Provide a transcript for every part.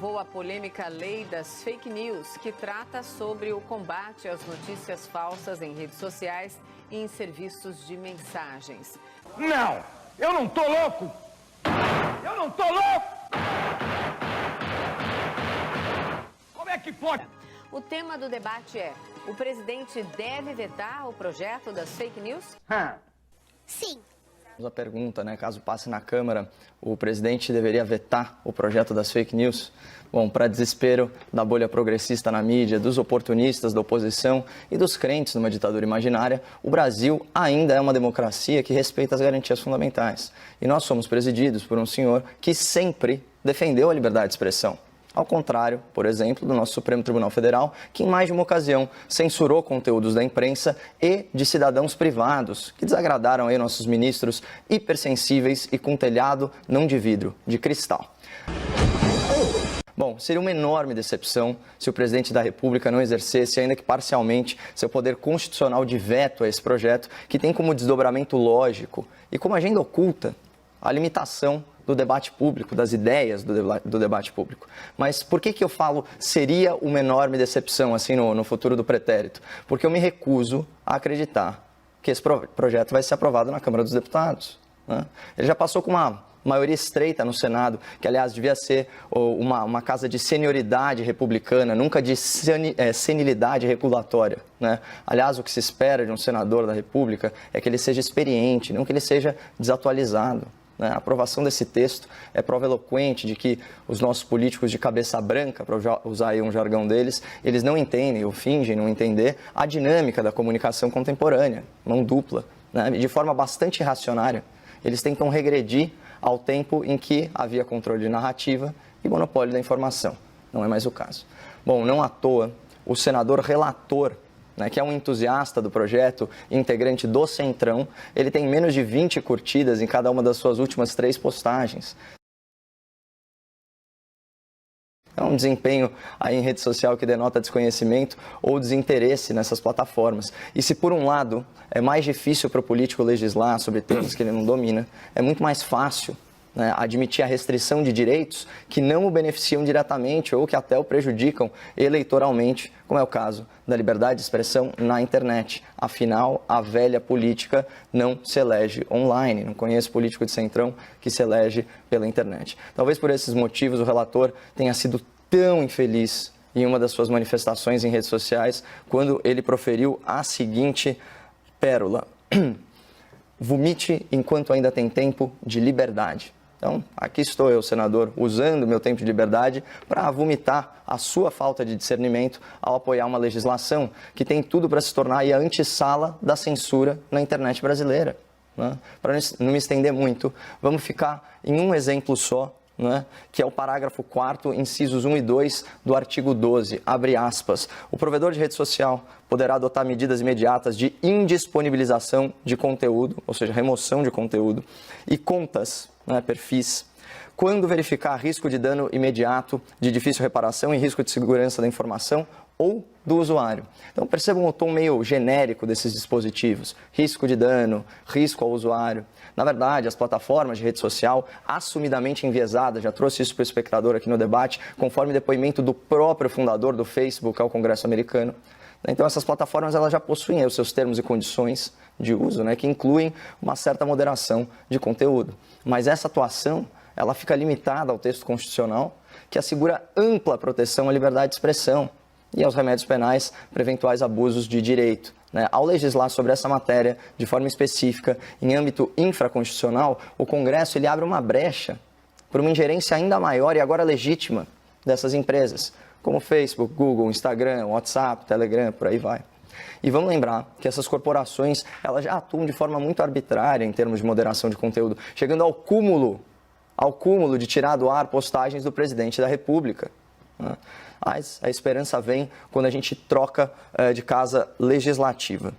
aprovou a polêmica Lei das Fake News, que trata sobre o combate às notícias falsas em redes sociais e em serviços de mensagens. Não, eu não tô louco! Eu não tô louco! Como é que pode? O tema do debate é: o presidente deve vetar o projeto das fake news? Sim. A pergunta, caso passe na Câmara, o presidente deveria vetar o projeto das fake news? Bom, para desespero da bolha progressista na mídia, dos oportunistas da oposição e dos crentes numa ditadura imaginária, o Brasil ainda é uma democracia que respeita as garantias fundamentais. E nós somos presididos por um senhor que sempre defendeu a liberdade de expressão. Ao contrário, por exemplo, do nosso Supremo Tribunal Federal, que em mais de uma ocasião censurou conteúdos da imprensa e de cidadãos privados, que desagradaram aí nossos ministros hipersensíveis e com telhado não de vidro, de cristal. Bom, seria uma enorme decepção se o presidente da República não exercesse, ainda que parcialmente, seu poder constitucional de veto a esse projeto, que tem como desdobramento lógico e como agenda oculta a limitação do debate público, das ideias do debate público. Mas por que eu falo seria uma enorme decepção assim no futuro do pretérito? Porque eu me recuso a acreditar que esse projeto vai ser aprovado na Câmara dos Deputados, né? Ele já passou com uma maioria estreita no Senado, que aliás devia ser uma casa de senioridade republicana, nunca de senilidade regulatória, né? Aliás, o que se espera de um senador da República é que ele seja experiente, não que ele seja desatualizado. A aprovação desse texto é prova eloquente de que os nossos políticos de cabeça branca, para usar aí um jargão deles, eles não entendem ou fingem não entender a dinâmica da comunicação contemporânea, mão dupla, né? De forma bastante reacionária. Eles tentam regredir ao tempo em que havia controle de narrativa e monopólio da informação. Não é mais o caso. Bom, não à toa, o senador relator, que é um entusiasta do projeto, integrante do Centrão, ele tem menos de 20 curtidas em cada uma das suas últimas 3 postagens. É um desempenho aí em rede social que denota desconhecimento ou desinteresse nessas plataformas. E se por um lado é mais difícil para o político legislar sobre temas que ele não domina, é muito mais fácil admitir a restrição de direitos que não o beneficiam diretamente ou que até o prejudicam eleitoralmente, como é o caso da liberdade de expressão na internet. Afinal, a velha política não se elege online. Não conheço político de Centrão que se elege pela internet. Talvez por esses motivos o relator tenha sido tão infeliz em uma das suas manifestações em redes sociais quando ele proferiu a seguinte pérola: vomite enquanto ainda tem tempo de liberdade. Então, aqui estou eu, senador, usando meu tempo de liberdade para vomitar a sua falta de discernimento ao apoiar uma legislação que tem tudo para se tornar a antessala da censura na internet brasileira, né? Para não me estender muito, vamos ficar em um exemplo só, que é o parágrafo 4º, incisos 1 e 2 do artigo 12, abre aspas: o provedor de rede social poderá adotar medidas imediatas de indisponibilização de conteúdo, ou seja, remoção de conteúdo, e contas, perfis, quando verificar risco de dano imediato, de difícil reparação e risco de segurança da informação ou do usuário. Então percebam o tom meio genérico desses dispositivos: risco de dano, risco ao usuário. Na verdade, as plataformas de rede social, assumidamente enviesadas, já trouxe isso para o espectador aqui no debate, conforme depoimento do próprio fundador do Facebook ao Congresso americano. Então essas plataformas elas já possuem os seus termos e condições de uso, que incluem uma certa moderação de conteúdo. Mas essa atuação ela fica limitada ao texto constitucional, que assegura ampla proteção à liberdade de expressão e aos remédios penais para eventuais abusos de direito. Ao legislar sobre essa matéria de forma específica, em âmbito infraconstitucional, o Congresso ele abre uma brecha para uma ingerência ainda maior e agora legítima dessas empresas, como Facebook, Google, Instagram, WhatsApp, Telegram, por aí vai. E vamos lembrar que essas corporações elas já atuam de forma muito arbitrária em termos de moderação de conteúdo, chegando ao cúmulo de tirar do ar postagens do presidente da República. Mas a esperança vem quando a gente troca de casa legislativa.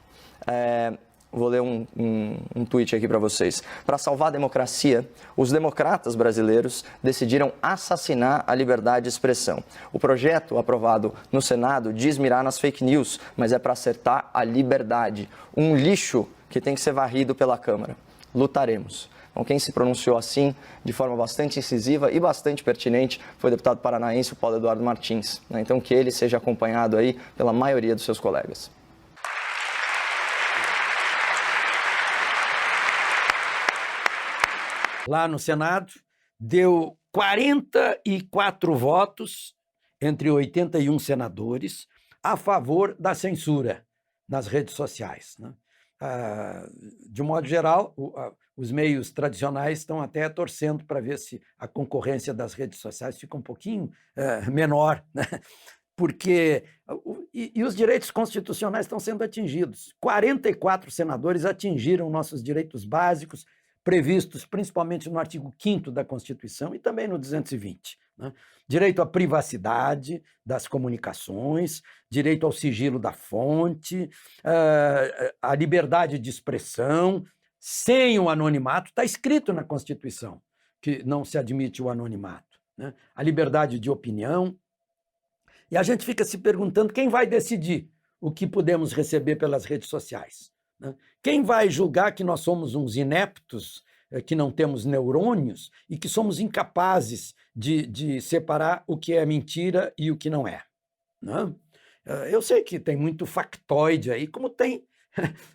Vou ler um tweet aqui para vocês. Para salvar a democracia, os democratas brasileiros decidiram assassinar a liberdade de expressão. O projeto aprovado no Senado diz mirar nas fake news, mas é para acertar a liberdade. Um lixo que tem que ser varrido pela Câmara. Lutaremos. Então, quem se pronunciou assim, de forma bastante incisiva e bastante pertinente, foi o deputado paranaense, o Paulo Eduardo Martins. Então, que ele seja acompanhado aí pela maioria dos seus colegas. Lá no Senado, deu 44 votos entre 81 senadores a favor da censura nas redes sociais, né? De um modo geral, os meios tradicionais estão até torcendo para ver se a concorrência das redes sociais fica um pouquinho menor, né? Porque os direitos constitucionais estão sendo atingidos. 44 senadores atingiram nossos direitos básicos, previstos principalmente no artigo 5º da Constituição e também no 220. Né? Direito à privacidade das comunicações, direito ao sigilo da fonte, a liberdade de expressão, sem o anonimato, está escrito na Constituição que não se admite o anonimato, né? A liberdade de opinião. E a gente fica se perguntando quem vai decidir o que podemos receber pelas redes sociais, né? Quem vai julgar que nós somos uns ineptos, que não temos neurônios e que somos incapazes de separar o que é mentira e o que não é, né? Eu sei que tem muito factoide aí, como tem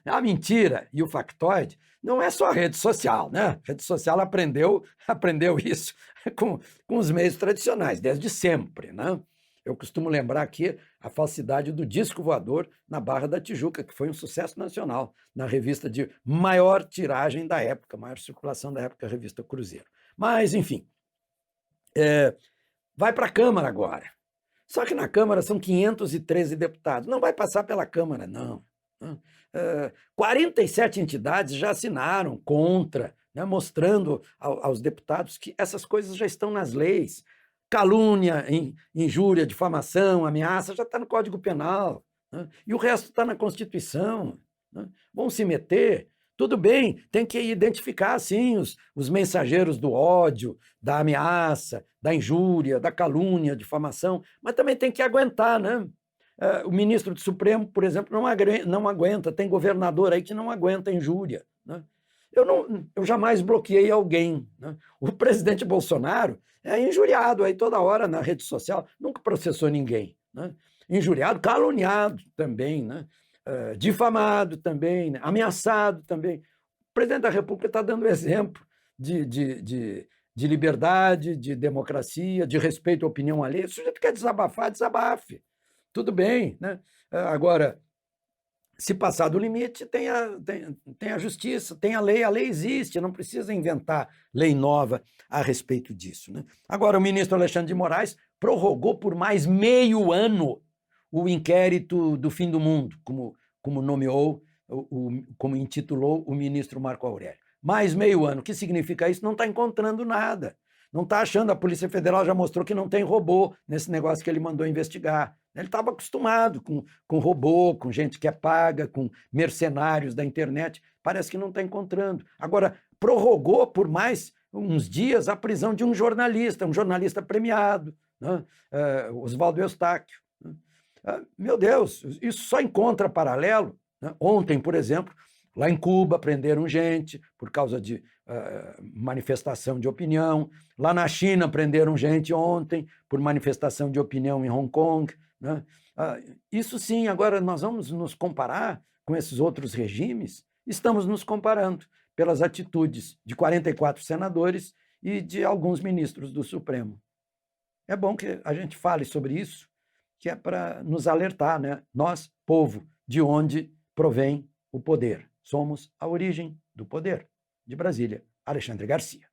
a mentira e o factoide. Não é só a rede social, né? A rede social aprendeu isso com os meios tradicionais, desde sempre, né? Eu costumo lembrar aqui a falsidade do disco voador na Barra da Tijuca, que foi um sucesso nacional, na revista de maior tiragem da época, maior circulação da época, a revista Cruzeiro. Mas, enfim, vai para a Câmara agora. Só que na Câmara são 513 deputados. Não vai passar pela Câmara, não. 47 entidades já assinaram contra, né, mostrando aos deputados que essas coisas já estão nas leis. Calúnia, injúria, difamação, ameaça, já está no Código Penal, né? E o resto está na Constituição, né? Vão se meter, tudo bem, tem que identificar, sim, os mensageiros do ódio, da ameaça, da injúria, da calúnia, difamação, mas também tem que aguentar, né? O ministro do Supremo, por exemplo, não aguenta, tem governador aí que não aguenta injúria, né? Eu jamais bloqueei alguém, né? O presidente Bolsonaro é injuriado aí toda hora na rede social, nunca processou ninguém, né? Injuriado, caluniado também, né? Difamado também, né? Ameaçado também. O presidente da República está dando exemplo de liberdade, de democracia, de respeito à opinião alheia. Se o sujeito quer desabafar, desabafe. Tudo bem, né? Agora, se passar do limite, tem a justiça, tem a lei existe, não precisa inventar lei nova a respeito disso, né? Agora, o ministro Alexandre de Moraes prorrogou por mais meio ano o inquérito do fim do mundo, como nomeou, como intitulou o ministro Marco Aurélio. Mais meio ano. O que significa isso? Não está encontrando nada. Não está achando, a Polícia Federal já mostrou que não tem robô nesse negócio que ele mandou investigar. Ele estava acostumado com robô, com gente que é paga, com mercenários da internet. Parece que não está encontrando. Agora, prorrogou por mais uns dias a prisão de um jornalista premiado, né? Oswaldo Eustáquio. Meu Deus, isso só encontra paralelo, né? Ontem, por exemplo, lá em Cuba prenderam gente por causa de manifestação de opinião. Lá na China prenderam gente ontem por manifestação de opinião em Hong Kong, né? Isso sim, agora nós vamos nos comparar com esses outros regimes? Estamos nos comparando pelas atitudes de 44 senadores e de alguns ministros do Supremo. É bom que a gente fale sobre isso, que é para nos alertar, né? Nós, povo, de onde provém o poder. Somos a origem do poder. De Brasília, Alexandre Garcia.